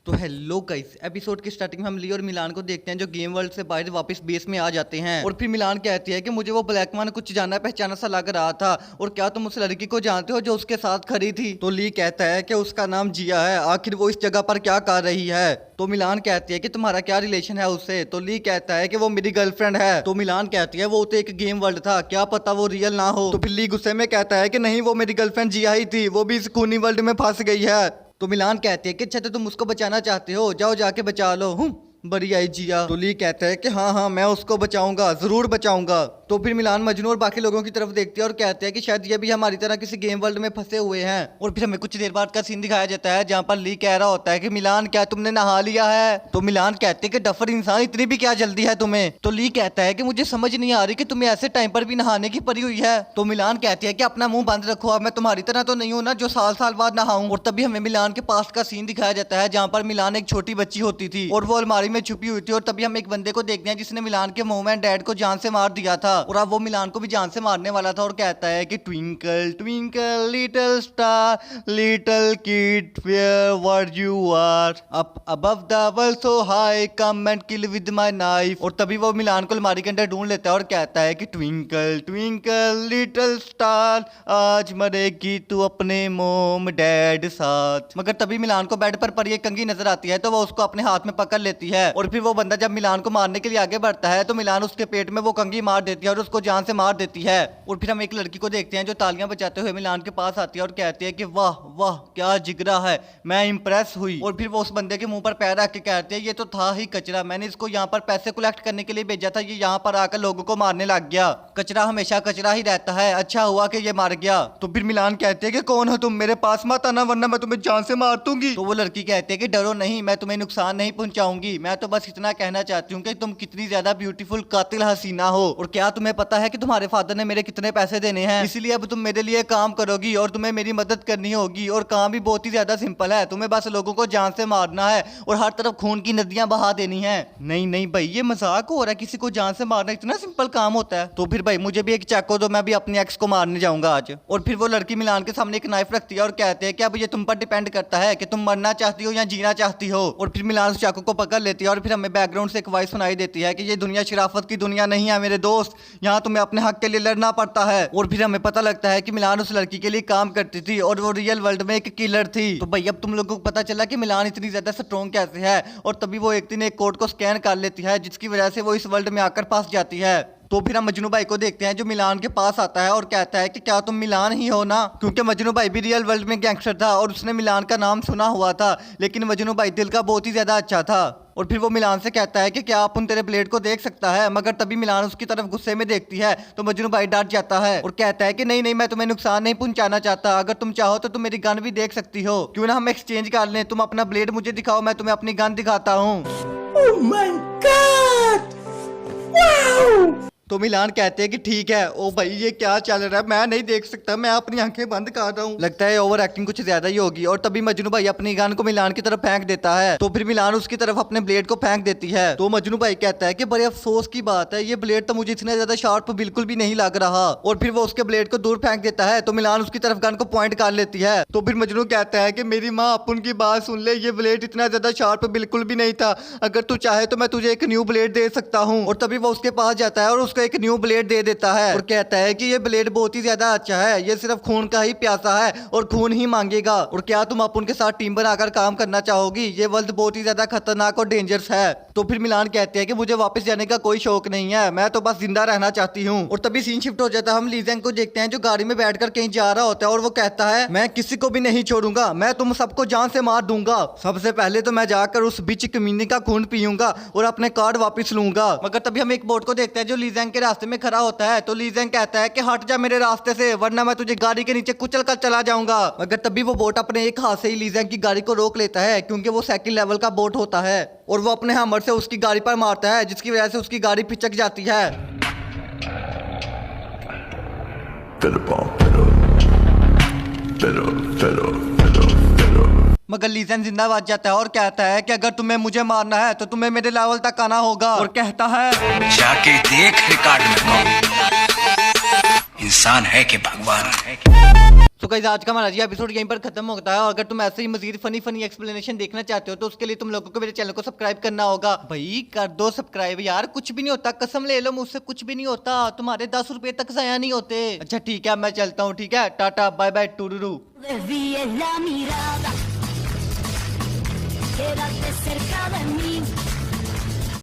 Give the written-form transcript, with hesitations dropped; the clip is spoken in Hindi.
तो हेलो गाइस, एपिसोड की स्टार्टिंग में हम ली और मिलान को देखते हैं जो गेम वर्ल्ड से बाहर वापस बेस में आ जाते हैं। और फिर मिलान कहती है कि मुझे वो ब्लैक मैन कुछ जाना पहचाना सा लग रहा था, और क्या तुम उस लड़की को जानते हो जो उसके साथ खड़ी थी? तो ली कहता है कि उसका नाम जिया है, आखिर वो इस जगह पर क्या कर रही है? तो मिलान कहती है कि तुम्हारा क्या रिलेशन है उससे? तो ली कहता है कि वो मेरी गर्लफ्रेंड है। तो मिलान कहती है वो तो एक गेम वर्ल्ड था, क्या पता वो रियल ना हो। तो फिर ली गुस्से में कहता है कि नहीं, वो मेरी गर्लफ्रेंड जिया ही थी, वो भी इस खूनी वर्ल्ड में फंस गई है। तो मिलान कहती है कि अच्छा तो तुम उसको बचाना चाहते हो, जाओ जाके बचा लो। बड़ी आई जिया। तो ली कहता है कि हाँ हाँ मैं उसको बचाऊंगा, जरूर बचाऊंगा। तो फिर मिलान मजनू और बाकी लोगों की तरफ देखते हैं और कहते हैं कि शायद ये भी हमारी तरह किसी गेम वर्ल्ड में फंसे हुए हैं। और फिर हमें कुछ देर बाद का सीन दिखाया जाता है जहाँ पर ली कह रहा होता है कि मिलान क्या तुमने नहा लिया है? तो मिलान कहते हैं कि डफर इंसान, इतनी भी क्या जल्दी है तुम्हें? तो ली कहता है कि मुझे समझ नहीं आ रही कि तुम्हें ऐसे टाइम पर भी नहाने की पड़ी हुई है। तो मिलान कहती है कि अपना मुंह बंद रखो, अब मैं तुम्हारी तरह तो नहीं हूँ ना जो साल साल बाद नहाऊं। और तभी हमें मिलान के पास का सीन दिखाया जाता है जहाँ पर मिलान एक छोटी बच्ची होती थी और वो अलमारी में छुपी हुई थी। और तभी हम एक बंदे को देखते हैं जिसने मिलान के मोम एंड डैड को जान से मार दिया था, और अब वो मिलान को भी जान से मारने वाला था। और कहता है कि twinkle twinkle little star, little kid where were you are, up above the world so high, come and kill with my knife. और तभी वो मिलान को अलमारी के अंदर ढूंढ लेता है और कहता है कि ट्विंकल ट्विंकल लिटिल स्टार, आज मरेगी तू अपने मोम डैड साथ। मगर तभी मिलान को बेड पर पड़ी एक कंघी नजर आती है, तो वो उसको अपने हाथ में पकड़ लेती है। और फिर वो बंदा जब मिलान को मारने के लिए आगे बढ़ता है तो मिलान उसके पेट में वो कंघी मार देती है और उसको जान से मार देती है। और फिर हम एक लड़की को देखते हैं जो तालियां बजाते हुए मिलान के पास आती है और कहती है कि वाह वाह क्या जिगरा है, मैं इंप्रेस हुई। और फिर वो उस बंदे के मुंह पर पैर रख के कहती है ये तो था ही कचरा, मैंने इसको यहाँ पर पैसे कलेक्ट करने के लिए भेजा था, ये यहाँ पर आकर लोगों को मारने लग गया। कचरा हमेशा कचरा ही रहता है, अच्छा हुआ कि ये मार गया। तो फिर मिलान कहते हैं कि कौन हो तुम, मेरे पास मत आना वरना मैं तुम्हें जान से मार दूंगी। तो वो लड़की कहती है कि डरो नहीं, मैं तुम्हें नुकसान नहीं पहुंचाऊंगी, मैं तो बस इतना कहना चाहती हूँ कि तुम कितनी ज्यादा ब्यूटीफुल कातिल हसीना हो। और क्या तुम्हें पता है कि तुम्हारे फादर ने मेरे कितने पैसे देने हैं, इसीलिए अब तुम मेरे लिए काम करोगी और तुम्हें मेरी मदद करनी होगी। और काम भी बहुत ही ज्यादा सिंपल है, तुम्हें बस लोगों को जान से मारना है और हर तरफ खून की नदियां बहा देनी है। नहीं नहीं भाई ये मजाक हो रहा है, किसी को जान से मारना इतना सिंपल काम होता है? तो फिर भाई मुझे भी एक चाकू दो, मैं भी अपनी एक्स को मारने जाऊंगा आज। और फिर वो लड़की मिलान के सामने एक नाइफ रखती है और कहते हैं कि अब ये तुम पर डिपेंड करता है कि तुम मरना चाहती हो या जीना चाहती हो। और फिर मिलान उस चाकू को पकड़ लेती है और फिर हमें बैकग्राउंड से एक वॉइस सुनाई देती है कि ये दुनिया शराफत की दुनिया नहीं है मेरे दोस्त, यहाँ तुम्हें अपने हक के लिए लड़ना पड़ता है। और फिर हमें पता लगता है कि मिलान उस लड़की के लिए काम करती थी और वो रियल वर्ल्ड में एक किलर थी। तो भाई अब तुम लोगों को पता चला कि मिलान इतनी ज्यादा स्ट्रॉन्ग कैसे है। और तभी वो एक दिन एक कोड को स्कैन कर लेती है जिसकी वजह से वो इस वर्ल्ड में आकर फंस जाती है। तो फिर हम मजनू भाई को देखते हैं जो मिलान के पास आता है और कहता है कि क्या तुम मिलान ही हो ना? क्योंकि मजनू भाई भी रियल वर्ल्ड में गैंगस्टर था और उसने मिलान का नाम सुना हुआ था, लेकिन मजनू भाई दिल का बहुत ही ज्यादा अच्छा था। और फिर वो मिलान से कहता है कि क्या आप उन तेरे ब्लेड को देख सकता है? मगर तभी मिलान उसकी तरफ गुस्से में देखती है तो मजनू भाई डर जाता है और कहता है कि नहीं नहीं मैं तुम्हें नुकसान नहीं पहुंचाना चाहता, अगर तुम चाहो तो तुम मेरी गन भी देख सकती हो, क्यों ना हम एक्सचेंज कर लें, तुम अपना ब्लेड मुझे दिखाओ, मैं तुम्हें अपनी गन दिखाता हूँ। Oh my God! Wow! तो मिलान कहते हैं कि ठीक है। ओ भाई ये क्या चल रहा है, मैं नहीं देख सकता, मैं अपनी आंखें बंद कर रहा हूँ। लगता है ओवर एक्टिंग कुछ ज्यादा ही होगी। और तभी मजनू भाई अपनी गन को मिलान की तरफ फेंक देता है, तो फिर मिलान उसकी तरफ अपने ब्लेड को फेंक देती है। तो मजनू भाई कहता है कि बड़े अफसोस की बात है, ये ब्लेड तो मुझे इतना ज्यादा शार्प बिल्कुल भी नहीं लग रहा। और फिर वो उसके ब्लेड को दूर फेंक देता है तो मिलान उसकी तरफ गन को पॉइंट कर लेती है। तो फिर मजनू कहता है कि मेरी माँ अपन की बात सुन ले, ये ब्लेड इतना ज्यादा शार्प बिल्कुल भी नहीं था, अगर तू चाहे तो मैं तुझे एक न्यू ब्लेड दे सकता हूँ। और तभी वो उसके पास जाता है और उसको एक न्यू ब्लेड देता है और कहता है कि ये ब्लेड बहुत ही ज्यादा अच्छा है, ये सिर्फ खून का ही प्यासा है और खून ही मांगेगा। और क्या तुम अपन के साथ टीम बनाकर काम करना चाहोगी? ये वर्ल्ड बहुत ही ज्यादा खतरनाक और डेंजरस है। तो फिर मिलान कहते हैं कि मुझे वापस जाने का कोई शौक नहीं है, मैं तो बस जिंदा रहना चाहती हूँ। और तभी सीन शिफ्ट हो जाता है, हम लीजेंग को देखते हैं जो गाड़ी में बैठकर कहीं जा रहा होता है और वो कहता है मैं किसी को भी नहीं छोड़ूंगा, मैं तुम सबको जान से मार दूंगा, सबसे पहले तो मैं जाकर उस बिच कमीने का खून पीऊंगा और अपने कार्ड वापस लूंगा। मगर तभी हम एक बोट को देखते हैं जो लीजेंग के रास्ते में खड़ा होता है, तो लीजेंग कहता है कि हट जा मेरे रास्ते से वरना मैं तुझे गाड़ी के नीचे कुचल कर चला जाऊंगा। मगर तभी वो बोट अपने एक हाथ से ही लीजेंग की गाड़ी को रोक लेता है क्योंकि वो सेकंड लेवल का बोट होता है और वो अपने हैमर से उसकी गाड़ी पर मारता है जिसकी वजह से उसकी गाड़ी पिचक जाती है। मगर लीजेंड जिंदा बच जाता है और कहता है कि अगर तुम्हें मुझे मारना है तो तुम्हें मेरे लेवल तक आना होगा। और कहता है जाके देख रिकॉर्ड में कौन इंसान है कि भगवान है। तो तो गाइस आज का हमारा ये एपिसोड यहीं पर खत्म होता है। और अगर तुम ऐसे ही मजीद फनी एक्सप्लेनेशन देखना चाहते हो तो उसके लिए तुम लोगों को मेरे चैनल को सब्सक्राइब करना होगा। भाई कर दो सब्सक्राइब यार, कुछ भी नहीं होता, कसम ले लो मुझसे, कुछ भी नहीं होता, तुम्हारे 10 रुपए तक जाया नहीं होते। अच्छा ठीक है, मैं चलता हूँ, ठीक है, टाटा बाय बाय टूरू। Desvíes la mirada, quédate cerca de mí.